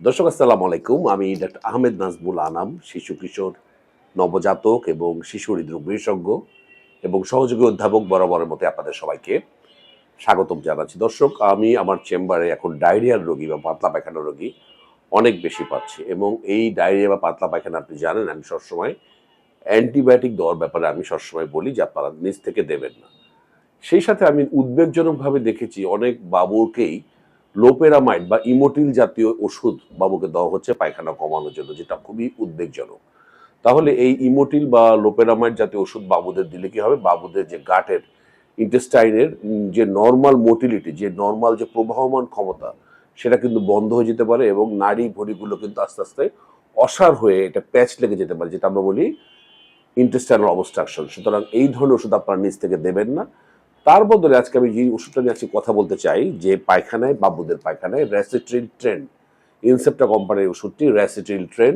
দর্শক আসসালামু আলাইকুম। আমি ডাক্তার আহমেদ নাজমুল আনাম, শিশু কিশোর নবজাতক এবং শিশু হৃদরোগ বিশেষজ্ঞ এবং সহযোগী অধ্যাপক বরাবরের মতো আপনাদের সবাইকে স্বাগতম জানাচ্ছি। দর্শক, আমি আমার চেম্বারে এখন ডায়রিয়ার রোগী বা পাতলা পায়খানা রোগী অনেক বেশি পাচ্ছি এবং এই ডায়রিয়া বা পাতলা পায়খানা আপনি জানেন আমি সবসময় অ্যান্টিবায়োটিক দেওয়ার ব্যাপারে আমি সবসময় বলি যে আপনারা নিজ থেকে দেবেন না। সেই সাথে আমি উদ্বেগজনকভাবে দেখেছি অনেক বাবুকেই লোপেরামাইড বা ইমোটিল জাতীয় ওষুধ বাবুকে দেওয়া হচ্ছে পায়খানা কমানোর জন্য, যেটা খুবই উদ্বেগজনক। তাহলে এই ইমোটিল বা লোপেরামাইড জাতীয় ওষুধ বাবুদের দিলে কি হবে? বাবুদের যে গাটের ইন্টেস্টাইনের যে নর্মাল মোটিলিটি, যে নর্মাল যে প্রবাহমান ক্ষমতা, সেটা কিন্তু বন্ধ হয়ে যেতে পারে এবং নাড়ি ভড়িগুলো কিন্তু আস্তে আস্তে অসাড় হয়ে এটা প্যাচ লেগে যেতে পারে, যেটা আমরা বলি ইন্টেস্টাইনাল অবস্ট্রাকশন। সুতরাং এই ধরনের ওষুধ আপনারা নিজ থেকে দেবেন না। তার বদলে আজকে আমি যে ওষুধটা নিয়ে আজকে কথা বলতে চাই, যে পায়খানায় বাবুদের পায়খানায় রেসিট্রিল ট্রেন, ইনসেপ্টা কোম্পানির ওষুধটি রেসিট্রিল ট্রেন,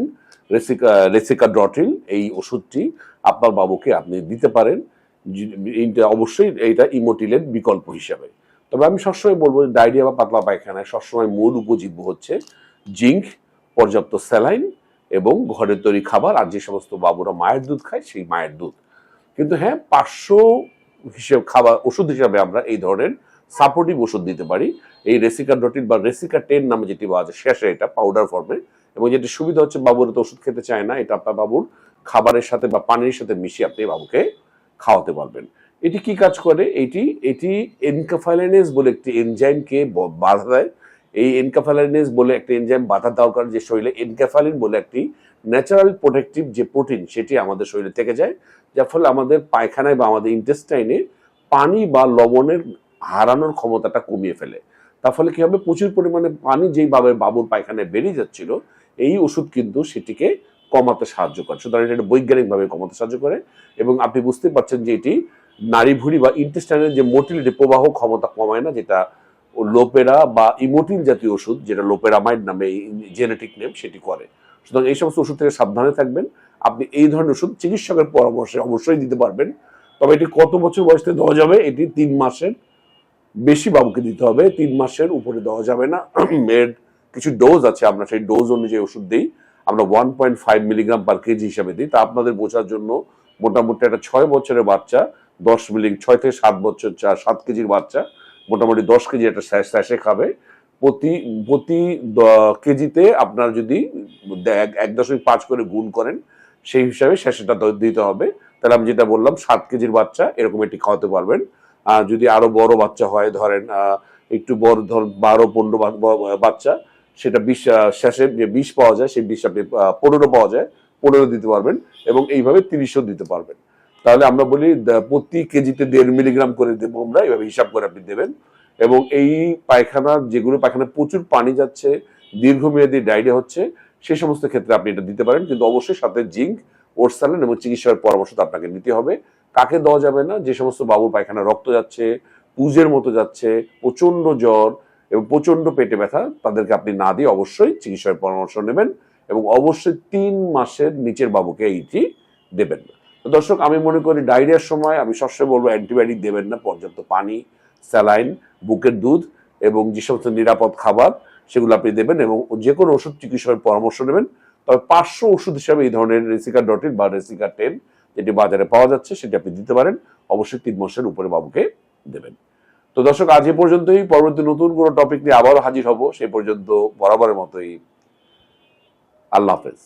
রেসিকাড্রটিল, এই ওষুধটি আপনার বাবুকে আপনি দিতে পারেন। অবশ্যই এইটা ইমোটিলের বিকল্প হিসাবে। তবে আমি সবসময় বলবো ডায়রিয়া বা পাতলা পায়খানায় সবসময় মূল উপজীব্য হচ্ছে জিঙ্ক, পর্যাপ্ত স্যালাইন এবং ঘরের তৈরি খাবার, আর যে সমস্ত বাবুরা মায়ের দুধ খায় সেই মায়ের দুধ। কিন্তু হ্যাঁ, পার্শ্ব হিসেবে খাবার ওষুধ হিসাবে আমরা এই ধরনের সাপোর্টিভ ওষুধ দিতে পারি। এই রেসিকাড্রটিল বা রেসিকা-10 নামে যেটি পাওয়া যায় শেষে, এটা পাউডার ফর্মে, এবং যেটি সুবিধা হচ্ছে বাবুরা তো ওষুধ খেতে চায় না, এটা আপনার বাবুর খাবারের সাথে বা পানির সাথে মিশিয়ে আপনি বাবুকে খাওয়াতে পারবেন। এটি কি কাজ করে? এটি এনকাফালাইনেজ বলে একটি এনজাইমকে বাধা দেয়। এই এনকাফালাইনেজ বলে একটা এনজাইম বাধা দেওয়ার কারণে যে শরীরে এনকাফালিন বলে একটি ন্যাচারাল প্রোটেক্টিভ যে প্রোটিন, সেটি আমাদের শরীরে থেকে যায়, যার ফলে আমাদের পায়খানায় বা আমাদের ইন্টেস্টাইনে পানি বা লবণের হারানোর ক্ষমতাটা কমিয়ে ফেলে। তার ফলে কি হবে? প্রচুর পরিমাণে পানি যেইভাবে বাবুর পায়খানায় বেরিয়ে যাচ্ছিল, এই ওষুধ কিন্তু সেটিকে কমাতে সাহায্য করে। সুতরাং এটা বৈজ্ঞানিকভাবে কমাতে সাহায্য করে এবং আপনি বুঝতে পারছেন যে এটি নাড়ি ভুঁড়ি বা ইন্টেস্টাইনের যে মোটিলিটি, প্রবাহ ক্ষমতা কমায় না, যেটা লোপেরা বা ইমোটিল জাতীয় ওষুধ, যেটা লোপেরামাইড নামে জেনেটিক নেম, সেটি করে। সুতরাং এই সমস্ত ওষুধ থেকে সাবধানে থাকবেন। আপনি এই ধরনের ওষুধ চিকিৎসকের পরামর্শে অবশ্যই দিতে পারবেন। তবে এটি কত বছর বয়স থেকে দেওয়া যাবে? এটি 3 মাসের বেশি বাবুকে দিতে হবে, 3 মাসের উপরে দেওয়া যাবে না। এর কিছু ডোজ আছে, আমরা সেই ডোজ অনুযায়ী ওষুধ দিই। আমরা 1.5 মিলিগ্রাম পার কেজি হিসাবে দিই। তা আপনাদের বোঝার জন্য, মোটামুটি একটা 6 বছরের বাচ্চা 10 মিলিগ্রাম, 6 থেকে 7 বছর 7 কেজির বাচ্চা মোটামুটি 10 কেজি একটা স্যাশে খাবে। প্রতি প্রতি কেজিতে আপনার যদি 1.5 করে গুণ করেন, সেই হিসাবে স্যাশেটা দিতে হবে। তাহলে আমি যেটা বললাম, 7 কেজির বাচ্চা এরকম এটি খাওয়াতে পারবেন। যদি আরো বড় বাচ্চা হয়, ধরেন একটু বড়, ধর 12-15 বাচ্চা, সেটা 20 শেষে যে 20 পাওয়া যায়, সেই 20 আপনি 15 পাওয়া যায়, 15 দিতে পারবেন এবং এইভাবে 30ও দিতে পারবেন। তাহলে আমরা বলি প্রতি কেজিতে 1.5 মিলিগ্রাম করে দেবো আমরা, এইভাবে হিসাব করে আপনি দেবেন। এবং এই পায়খানা, যেগুলো পায়খানায় প্রচুর পানি যাচ্ছে, দীর্ঘমেয়াদী ডায়রিয়া হচ্ছে, সেই সমস্ত ক্ষেত্রে আপনি এটা দিতে পারেন। কিন্তু অবশ্যই সাথে জিঙ্ক, ওরসালিন এবং চিকিৎসকের পরামর্শ তো আপনাকে নিতে হবে। কাকে দেওয়া যাবে না? যে সমস্ত বাবুর পায়খানা রক্ত যাচ্ছে, পুজের মতো যাচ্ছে, প্রচন্ড জ্বর এবং প্রচন্ড পেটে ব্যথা, তাদেরকে আপনি না দিয়ে অবশ্যই চিকিৎসকের পরামর্শ নেবেন এবং অবশ্যই 3 মাসের নিচের বাবুকে এইটি দেবেন না। তো দর্শক, আমি মনে করি ডায়রিয়ার সময় আমি সবসময় বলবো অ্যান্টিবায়োটিক দেবেন না। পর্যাপ্ত পানি, স্যালাইন, বুকের দুধ এবং যে সমস্ত নিরাপদ খাবার, সেগুলো আপনি দেবেন এবং যে কোনো ওষুধ চিকিৎসকের পরামর্শ নেবেন। তবে পার্শ্ব ওষুধ হিসাবে এই ধরনের রেসিকাড্রটিল বা রেসিকা-10 যেটি বাজারে পাওয়া যাচ্ছে, সেটি আপনি দিতে পারেন। অবশ্যই 3 মাসের উপরে বাবুকে দেবেন। তো দর্শক, আজ এ পর্যন্তই। পরবর্তী নতুন কোনো টপিক নিয়ে আবারও হাজির হব। সেই পর্যন্ত বরাবরের মতোই আল্লাহ হাফেজ।